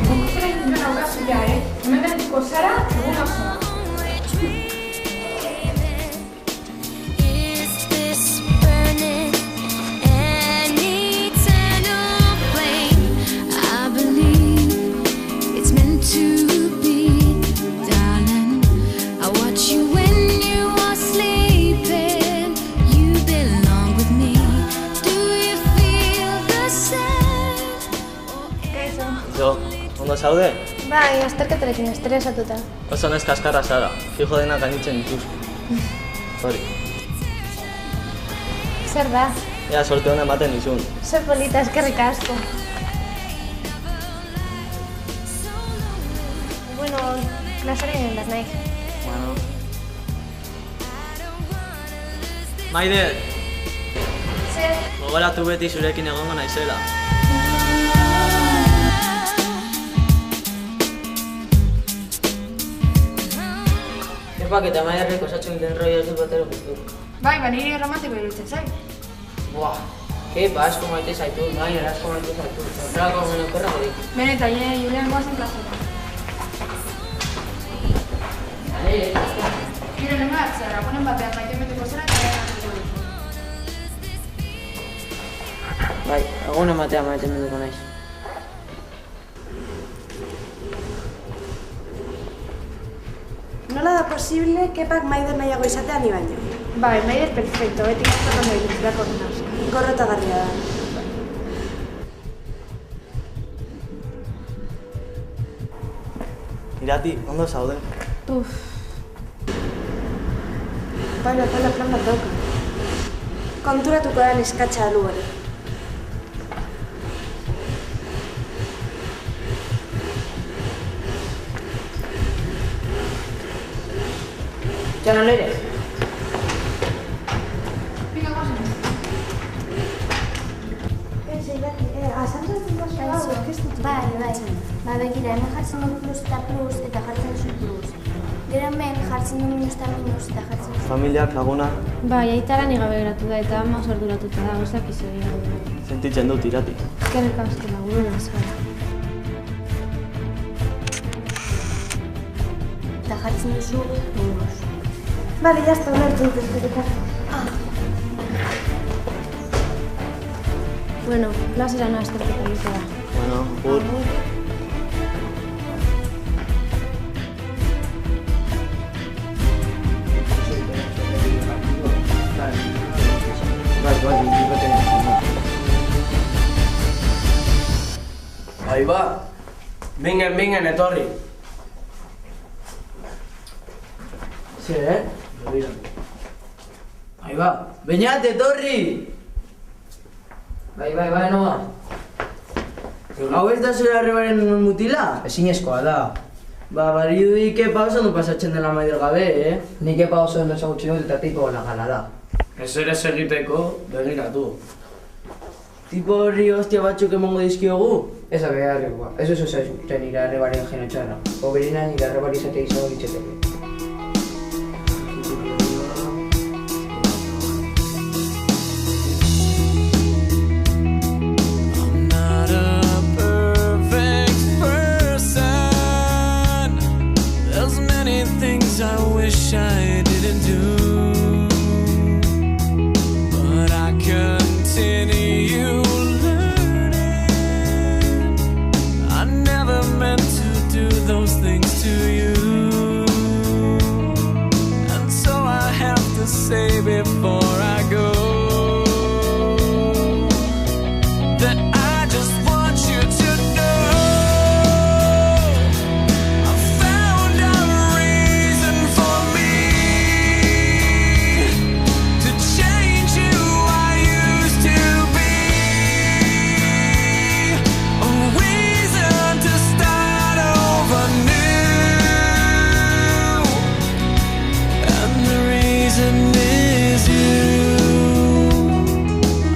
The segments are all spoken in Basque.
Gukera egiten daukazu ja, hemen geldituko zara, egun osoa. Ondo zaude? Bai, azterketarekin estresatuta. Oso neska askarra zara, fijo denak anitzen dituzku. Hori. Zer da? Ea, sorte hona ematen dizun. Zer polita, eskerrik asko. Bueno, klasaren bat nahi. Bueno. Maider! Zer? Gogoratu beti zurekin egongo naizela. Epak eta Maiderrek osatzen den roia ez dut batero piztu. Bai, niri romantiko iruditzen zait. Buah, kepa asko maite zaitu, Maider asko maite zaitu. Zerrako gomeno okerra godik. Benetan, Julian goazen klasera. Gire lehen bat, zara, ponen batean maite meteko zera eta gara dugu. Bai, egun ematea maite metuko naiz. Nola da posible kepak Maider nahiago izatea ni baino? Bai, Maider perfecto, beti gaztak ondo iruditzako naz. Gorrotagarria da. Irati, ondo zaude? Bai, plan bat dauka. Konturatuko da neskatxa alu hori. Txano leire? Pika goazen. Bai, begira, hemen jartzen du plus eta plus eta jartzen duzu plus. Gero hemen jartzen du minus eta minus eta jartzen duzu. Familiak, laguna, Bai, aita lan igabe geratu da eta ama sorduratuta da, gozak izo dira. sentitzen dut, Irati. Eskerrik asko lagunen azkara. Eta jartzen duzu minus. Bale, jazta, ulertu dut eskerrik asko. Bueno, klasera noa azterketa egitea. Bueno, gur. Ahí va. Vengan, etorri. Zer, Ahí va. Beñat, etorri! Bai, noa. Hau ez da zure arrebaren mutila? Ezinezkoa da. Barirudi kepa oso ondo pasatzen dela Maider gabe, Nik epa oso ondo ezagutzi dut eta tipo ona gala da. Ez ere egiteko, begiratu. Tipo horri hostia batzuk emango dizkiogu? Ez da beharrekoa. Ez oso zaizuten nire arrebaren genotxarra. Hoberena nire arrebari izatea izango ditzeteke. I wish I didn't do, but I continue learning. I never meant to do those things to you, and so I have to say before I go that I just want you to know I found a reason for me to change who I used to be, a reason to start over new, and the reason is you.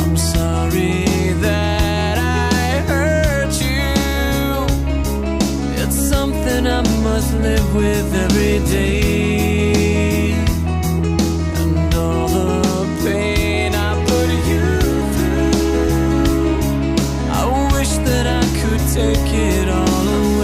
I'm sorry that I hurt you. It's something I must live with every day, and all the pain I put you through, I wish that I could take it all away.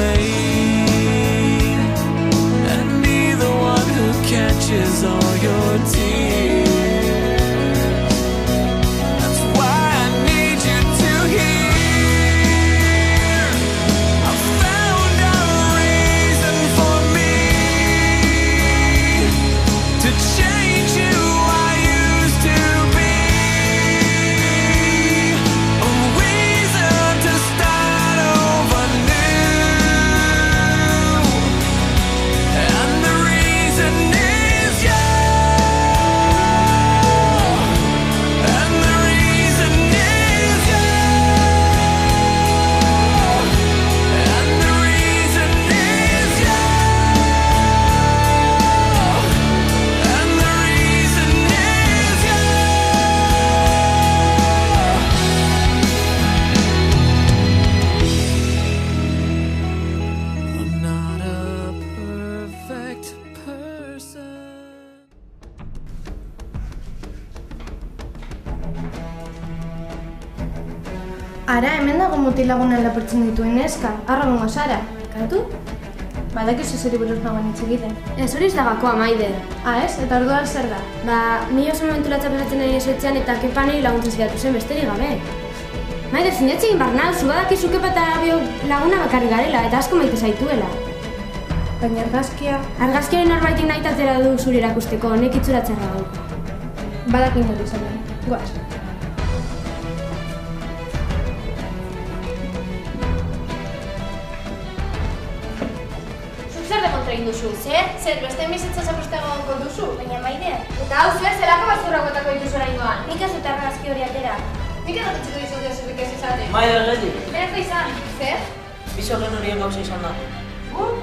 Ara, hemen dago mutilagunan lapurtzen dituen neska, harra gongo zara. Kantu? Badakizu zeri buruz nagoen hitz egiten. Ez hori ez da gakoa, Maide. Ez? Eta orduan zer da? Ni oso momenturatza pasatzen ari esoetxean eta kepa niri laguntzen zidatu zen besterik gabe. Maide, zinetxe egin barna, zu badakizu kepa eta bio laguna bakarri garela eta asko maite zaituela. Baina argazkia... Argazkiaren norbaitik nahi tatera du zuri erakusteko, honek itxuratzerra dauka. Badakin hori izan den. Goaz. Zer demontra egin duzu? Zer, beste bizitza zapuztego duzu? Baina Maide, Eta hau zer, zelako basura gotako dituzu oraingoan? nik ez dut argazki hori atera. Nik egotitzeko dizut zubik ez izate. Maide erretik. Beraz da izan, zer? Bizo gen horien gauza izan da.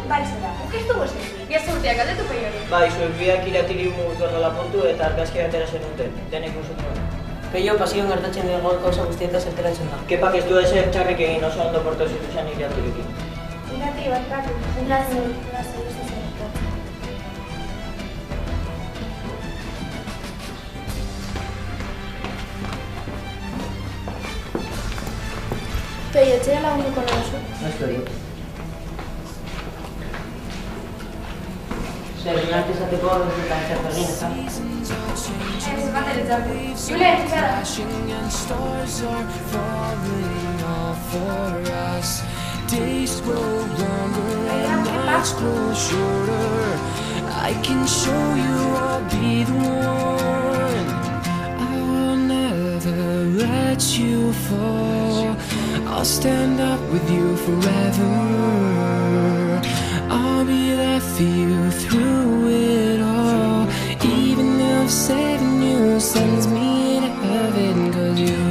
Bai zera. Guk ez dugu esan. Biaz urteak aldetu pei hori. Bai, zuek biak iratiri mugutu errela puntu eta argazkia atera zenuten, denek usutuen. Peio pasioan gertatzen den gauza guztietaz enteratzen da. Kepak ez du ezer txarrik egin oso ondo porto zituzan iratirikin. Irati bat batu. Lasai, ez zer. Peio, etxera lagunduko nagozu. Ez Peio. Zer, inak izateko eta entzertu egin, eta? Ez, bat eretzatu. Julia, etxara. Crashing and stars are falling all for us. Days grow longer and nights grow shorter. I can show you I'll be the one. I will never let you fall. I'll stand up with you forever. I'll be there for you through it all. Even if saving you sends me to heaven, 'cause you're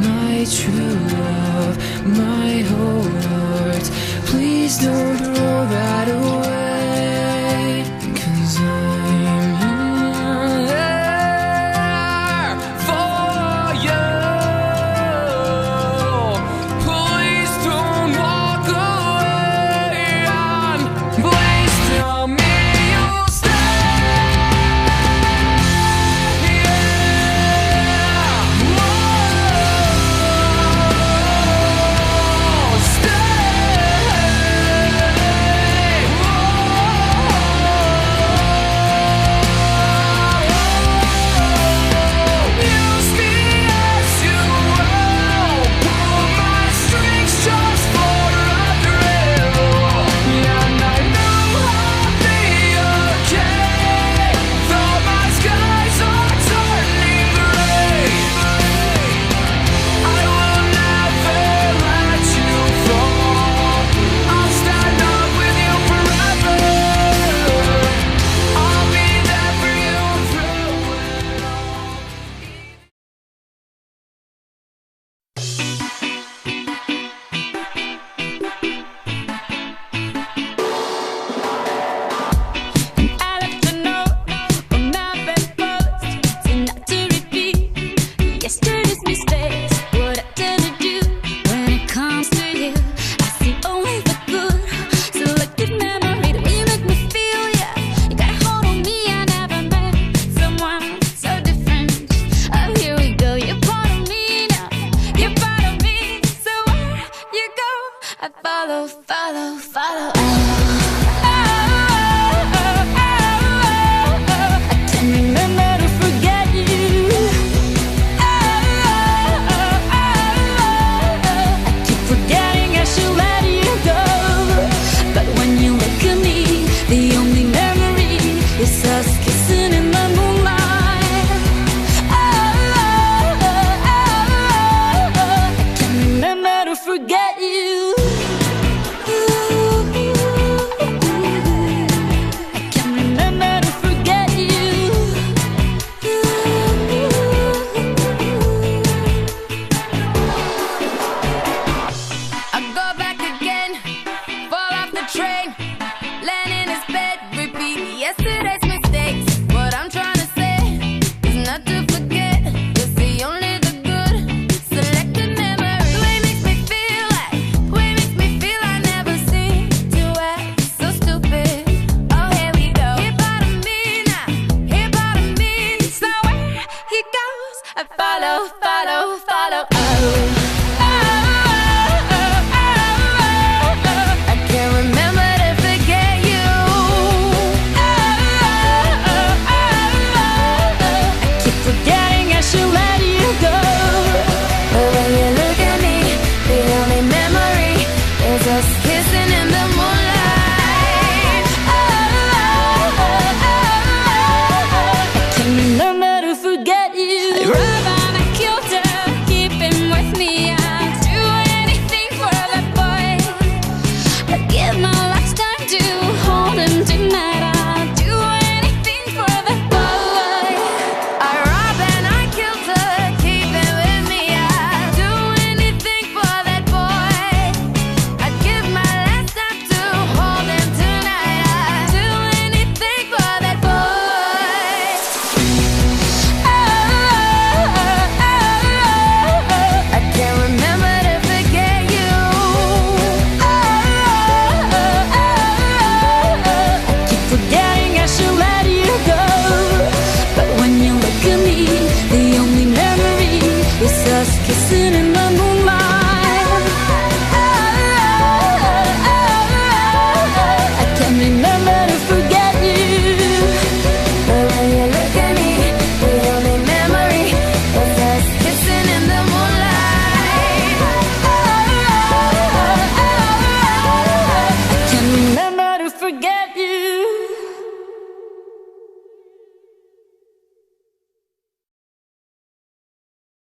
my true love, my whole heart. Please don't throw that away, 'cause I'm follow, follow, follow. Oh.